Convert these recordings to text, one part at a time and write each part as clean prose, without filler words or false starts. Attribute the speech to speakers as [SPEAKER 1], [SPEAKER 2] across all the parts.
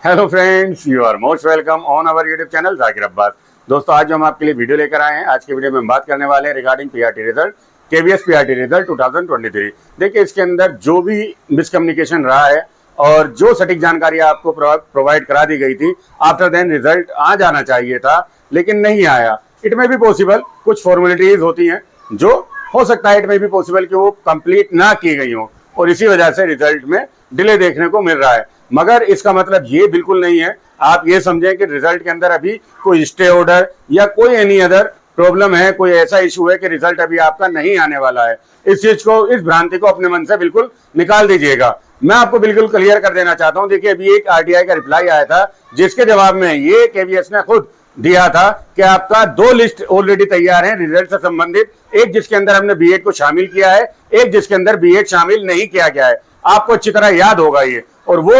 [SPEAKER 1] Hello friends, you are most welcome on our YouTube channel Zakir Abbas. दोस्तों, आज जो हम आपके लिए वीडियो लेकर आए हैं, आज की वीडियो में हम बात करने वाले हैं regarding PRT result, KVS PRT result 2023। देखिए, इसके अंदर जो भी मिसकम्युनिकेशन रहा है और जो सटीक जानकारी आपको प्रोवाइड करा दी गई थी, आफ्टर देन रिजल्ट आ जाना चाहिए था लेकिन नहीं आया। इट में भी पॉसिबल कुछ फॉर्मेलिटीज होती हैं जो हो सकता है इट में भी पॉसिबल कि वो कंप्लीट ना की गई हो और इसी वजह से रिजल्ट में डिले देखने को मिल रहा है। मगर इसका मतलब ये बिल्कुल नहीं है, आप ये समझें कि रिजल्ट के अंदर अभी कोई स्टे ऑर्डर या कोई एनी अदर प्रॉब्लम है, कोई ऐसा इशू है कि रिजल्ट अभी आपका नहीं आने वाला है। इस चीज को, इस भ्रांति को अपने मन से बिल्कुल निकाल दीजिएगा। मैं आपको बिल्कुल क्लियर कर देना चाहता हूं। देखिए, अभी एक आरटीआई का रिप्लाई आया था जिसके जवाब में ये केवीएस ने खुद दिया था कि आपका 2 लिस्ट ऑलरेडी तैयार है रिजल्ट से संबंधित, एक जिसके अंदर हमने बीएड को शामिल किया है, एक जिसके अंदर बीएड शामिल नहीं किया गया है। आपको अच्छी तरह याद होगा ये। और वो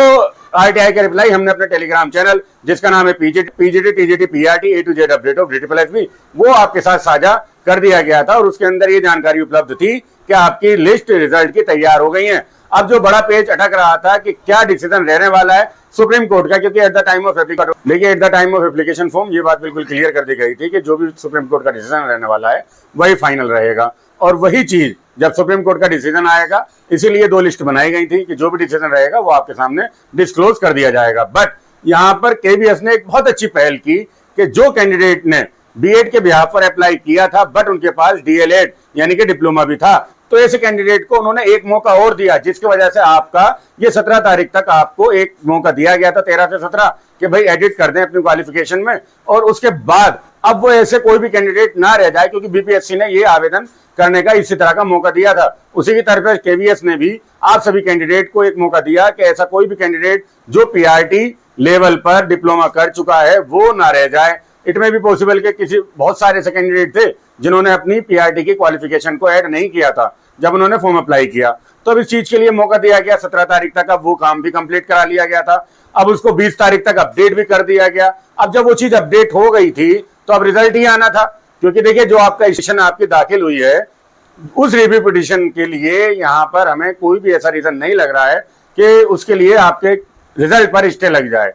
[SPEAKER 1] आरटीआई का रिप्लाई हमने अपने टेलीग्राम चैनल, जिसका नाम है PGT TGT PRT A to Z update of DSSB, वो आपके साथ साझा कर दिया गया था और उसके अंदर ये जानकारी उपलब्ध थी कि आपकी लिस्ट रिजल्ट की तैयार हो गई है। अब जो बड़ा पेज अटक रहा था कि क्या डिसीजन रहने वाला है सुप्रीम कोर्ट का, क्योंकि at the time of application form ये बात बिल्कुल क्लियर कर दी गई थी कि जो भी सुप्रीम कोर्ट का डिसीजन रहने वाला है वही फाइनल रहेगा। और वही चीज जब सुप्रीम कोर्ट का डिसीजन आएगा, इसीलिए 2 लिस्ट बनाई गई थी कि जो भी डिसीजन रहेगा वो आपके सामने डिस्क्लोज कर दिया जाएगा। बट यहां पर केवीएस ने एक बहुत अच्छी पहल की कि जो कैंडिडेट ने बीएड के बिहाफ पर अप्लाई किया था बट उनके पास डीएलएड यानी कि डिप्लोमा भी था, तो ऐसे कैंडिडेट को उन्होंने एक मौका और दिया, जिसकी वजह से आपका ये 17 तारीख तक आपको एक मौका दिया गया था, 13 से 17, कि भाई एडिट कर दें अपनी क्वालिफिकेशन में। और उसके बाद अब वो ऐसे कोई भी कैंडिडेट ना रह जाए, क्योंकि बीपीएससी ने ये आवेदन करने का इसी तरह का मौका दिया था। उसी की तरफ केवीएस ने भी आप सभी कैंडिडेट को एक मौका दिया कि ऐसा कोई भी कैंडिडेट जो पीआरटी लेवल पर डिप्लोमा कर चुका है वो ना रह जाए। इट में भी पॉसिबल के किसी बहुत सारे ऐसे कैंडिडेट थे जिन्होंने अपनी पीआरटी की क्वालिफिकेशन को ऐड नहीं किया था जब उन्होंने फॉर्म अप्लाई किया, तो अब इस चीज के लिए मौका दिया गया 17 तारीख तक। अब वो काम भी कंप्लीट करा लिया गया था, अब उसको 20 तारीख तक अपडेट भी कर दिया गया। अब जब वो चीज अपडेट हो गई थी तो अब रिजल्ट ही आना था, क्योंकि देखिए जो आपका स्टेशन आपकी दाखिल हुई है उस रिव्यू पिटीशन के लिए यहाँ पर हमें कोई भी ऐसा रीजन नहीं लग रहा है कि उसके लिए आपके रिजल्ट पर स्टे लग जाए।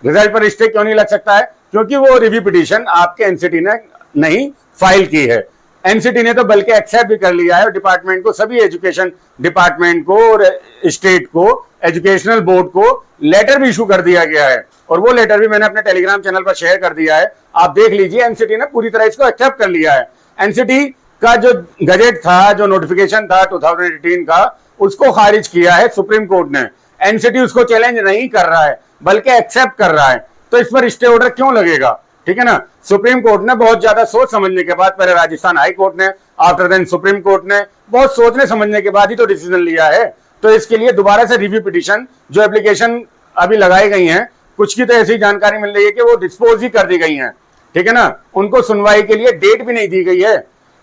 [SPEAKER 1] रिजल्ट पर स्टे क्यों नहीं लग सकता है? क्योंकि वो रिव्यू पिटीशन आपके एनसीटी ने नहीं फाइल की है। एनसीटी ने तो बल्कि एक्सेप्ट भी कर लिया है और डिपार्टमेंट को, सभी एजुकेशन डिपार्टमेंट को और स्टेट को, एजुकेशनल बोर्ड को लेटर भी इशू कर दिया गया है। और वो लेटर भी मैंने अपने टेलीग्राम चैनल पर शेयर कर दिया है, आप देख लीजिए। एनसीटी ने पूरी तरह इसको एक्सेप्ट कर लिया है। एनसीटी का जो गजेट था, जो नोटिफिकेशन था 2018 का, उसको खारिज किया है सुप्रीम कोर्ट ने। एनसीटी उसको चैलेंज नहीं कर रहा है बल्कि एक्सेप्ट कर रहा है, तो इस पर स्टे ऑर्डर क्यों लगेगा? ठीक है ना। सुप्रीम कोर्ट ने बहुत ज्यादा सोच समझने के बाद, पहले राजस्थान हाई कोर्ट ने, आफ्टर देन सुप्रीम कोर्ट ने बहुत सोचने समझने के बाद ही तो डिसीजन लिया है। तो इसके लिए दोबारा से रिव्यू पिटीशन, जो एप्लीकेशन अभी लगाई गई हैं, कुछ की तो ऐसी जानकारी मिल रही है कि वो डिस्पोज ही कर दी गई हैं, ठीक है ना। उनको सुनवाई के लिए डेट भी नहीं दी गई है,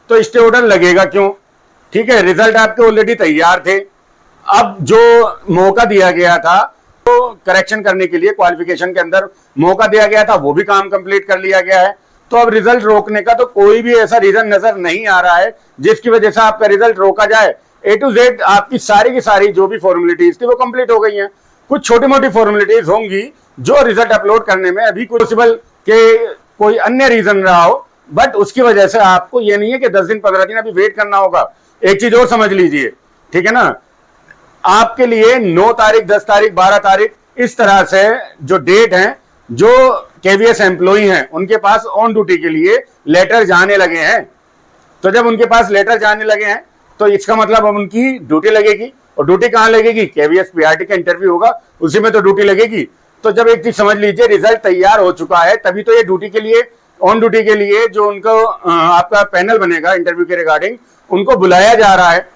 [SPEAKER 1] तो स्टे ऑर्डर लगेगा क्यों? ठीक है, रिजल्ट आपके ऑलरेडी तैयार थे। अब जो मौका दिया गया था तो करेक्शन करने के लिए क्वालिफिकेशन के अंदर मौका दिया गया था, वो भी काम कंप्लीट कर लिया गया है। तो अब रिजल्ट रोकने का तो कोई भी ऐसा रीजन नजर नहीं आ रहा है जिसकी वजह से आपका रिजल्ट रोका जाए। ए टू जेड आपकी सारी की सारी जो भी फॉर्मेलिटीज थी वो कंप्लीट हो गई हैं। कुछ छोटी मोटी फॉर्मेलिटीज होंगी जो रिजल्ट अपलोड करने में अभी पॉसिबल के कोई अन्य रीजन रहा हो, बट उसकी वजह से आपको ये नहीं है कि 10 दिन 15 दिन अभी वेट करना होगा। एक चीज और समझ लीजिए, ठीक है ना, आपके लिए 9 तारीख, 10 तारीख, 12 तारीख, इस तरह से जो डेट है, जो केवीएस एम्प्लॉई हैं उनके पास ऑन ड्यूटी के लिए लेटर जाने लगे हैं। तो जब उनके पास लेटर जाने लगे हैं तो इसका मतलब अब उनकी ड्यूटी लगेगी। और ड्यूटी कहां लगेगी? केवीएस पीआरटी का इंटरव्यू होगा, उसी में तो ड्यूटी लगेगी। तो जब एक चीज समझ लीजिए, रिजल्ट तैयार हो चुका है, तभी तो ये ड्यूटी के लिए, ऑन ड्यूटी के लिए जो उनको आपका पैनल बनेगा इंटरव्यू के रिगार्डिंग, उनको बुलाया जा रहा है।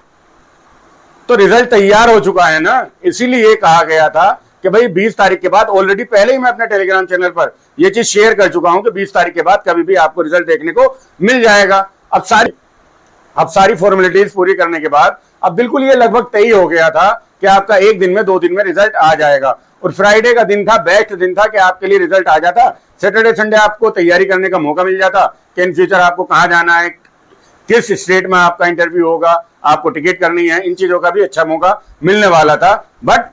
[SPEAKER 1] तो रिजल्ट तैयार हो चुका है ना, इसीलिए कहा गया था कि भाई 20 तारीख के बाद, ऑलरेडी पहले ही मैं अपने टेलीग्राम चैनल पर यह चीज शेयर कर चुका हूं कि 20 तारीख के बाद कभी भी आपको रिजल्ट देखने को मिल जाएगा। अब सारी फॉर्मेलिटीज पूरी करने के बाद अब बिल्कुल ये लगभग तय हो गया था कि आपका 1 दिन में 2 दिन में रिजल्ट आ जाएगा। और फ्राइडे का दिन था, बेस्ट दिन था कि आपके लिए रिजल्ट आ जाता। सैटरडे संडे आपको तैयारी करने का मौका मिल जाता कि इन फ्यूचर आपको कहां जाना है, किस स्टेट में आपका इंटरव्यू होगा, आपको टिकट करनी है, इन चीजों का भी अच्छा मौका मिलने वाला था। बट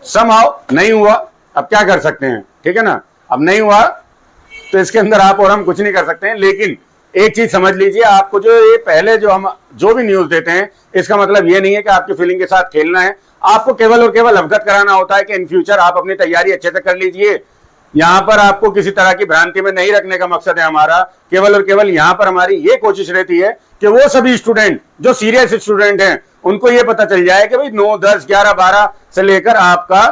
[SPEAKER 1] समहाउ नहीं हुआ। अब क्या कर सकते हैं, ठीक है ना। अब नहीं हुआ तो इसके अंदर आप और हम कुछ नहीं कर सकते हैं। लेकिन एक चीज समझ लीजिए, आपको जो ये पहले जो भी न्यूज देते हैं, इसका मतलब ये नहीं है कि आपकी फीलिंग के साथ खेलना है। आपको केवल और केवल अवगत कराना होता है कि इन फ्यूचर आप अपनी तैयारी अच्छे से कर लीजिए। यहाँ पर आपको किसी तरह की भ्रांति में नहीं रखने का मकसद है हमारा। केवल और केवल यहाँ पर हमारी ये कोशिश रहती है कि वो सभी स्टूडेंट जो सीरियस स्टूडेंट हैं उनको ये पता चल जाए कि भाई 9, 10, 11, 12 से लेकर आपका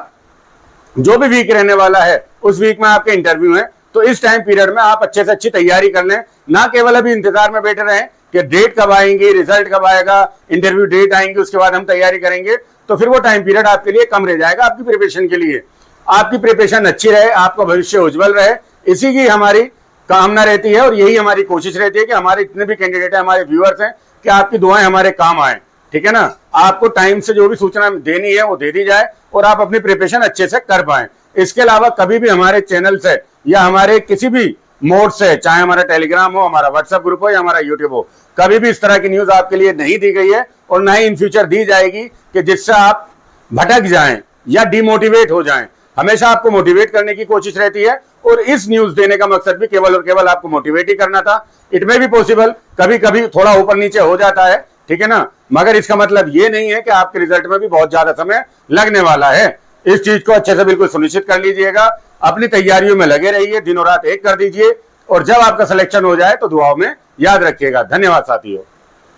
[SPEAKER 1] जो भी वीक रहने वाला है उस वीक में आपके इंटरव्यू है। तो इस टाइम पीरियड में आप अच्छे से अच्छी तैयारी कर लें, ना केवल अभी इंतजार में बैठे रहें कि डेट कब आएंगी, रिजल्ट कब आएगा, इंटरव्यू डेट आएंगे, उसके बाद हम तैयारी करेंगे। तो फिर वो टाइम पीरियड आपके लिए कम रह जाएगा आपकी प्रिपरेशन के लिए। आपकी प्रिपरेशन अच्छी रहे, आपका भविष्य उज्जवल रहे, इसी की हमारी कामना रहती है और यही हमारी कोशिश रहती है कि हमारे जितने भी कैंडिडेट हैं, हमारे व्यूअर्स हैं, कि आपकी दुआएं हमारे काम आए, ठीक है ना। आपको टाइम से जो भी सूचना देनी है वो दे दी जाए और आप अपनी प्रिपरेशन अच्छे से कर पाए। इसके अलावा कभी भी हमारे चैनल से या हमारे किसी भी मोड से, चाहे हमारा टेलीग्राम हो, हमारा व्हाट्सएप ग्रुप हो या हमारा यूट्यूब हो, कभी भी इस तरह की न्यूज आपके लिए नहीं दी गई है और ना ही इन फ्यूचर दी जाएगी कि जिससे आप भटक जाएं या डिमोटिवेट हो जाएं। हमेशा आपको मोटिवेट करने की कोशिश रहती है और इस न्यूज देने का मकसद भी केवल और केवल आपको मोटिवेट ही करना था। इट में भी पॉसिबल कभी कभी थोड़ा ऊपर नीचे हो जाता है, ठीक है ना, मगर इसका मतलब ये नहीं है कि आपके रिजल्ट में भी बहुत ज्यादा समय लगने वाला है। इस चीज को अच्छे से बिल्कुल सुनिश्चित कर लीजिएगा, अपनी तैयारियों में लगे रहिए, दिनों रात एक कर दीजिए और जब आपका सिलेक्शन हो जाए तो दुआओं में याद रखिएगा। धन्यवाद साथियों।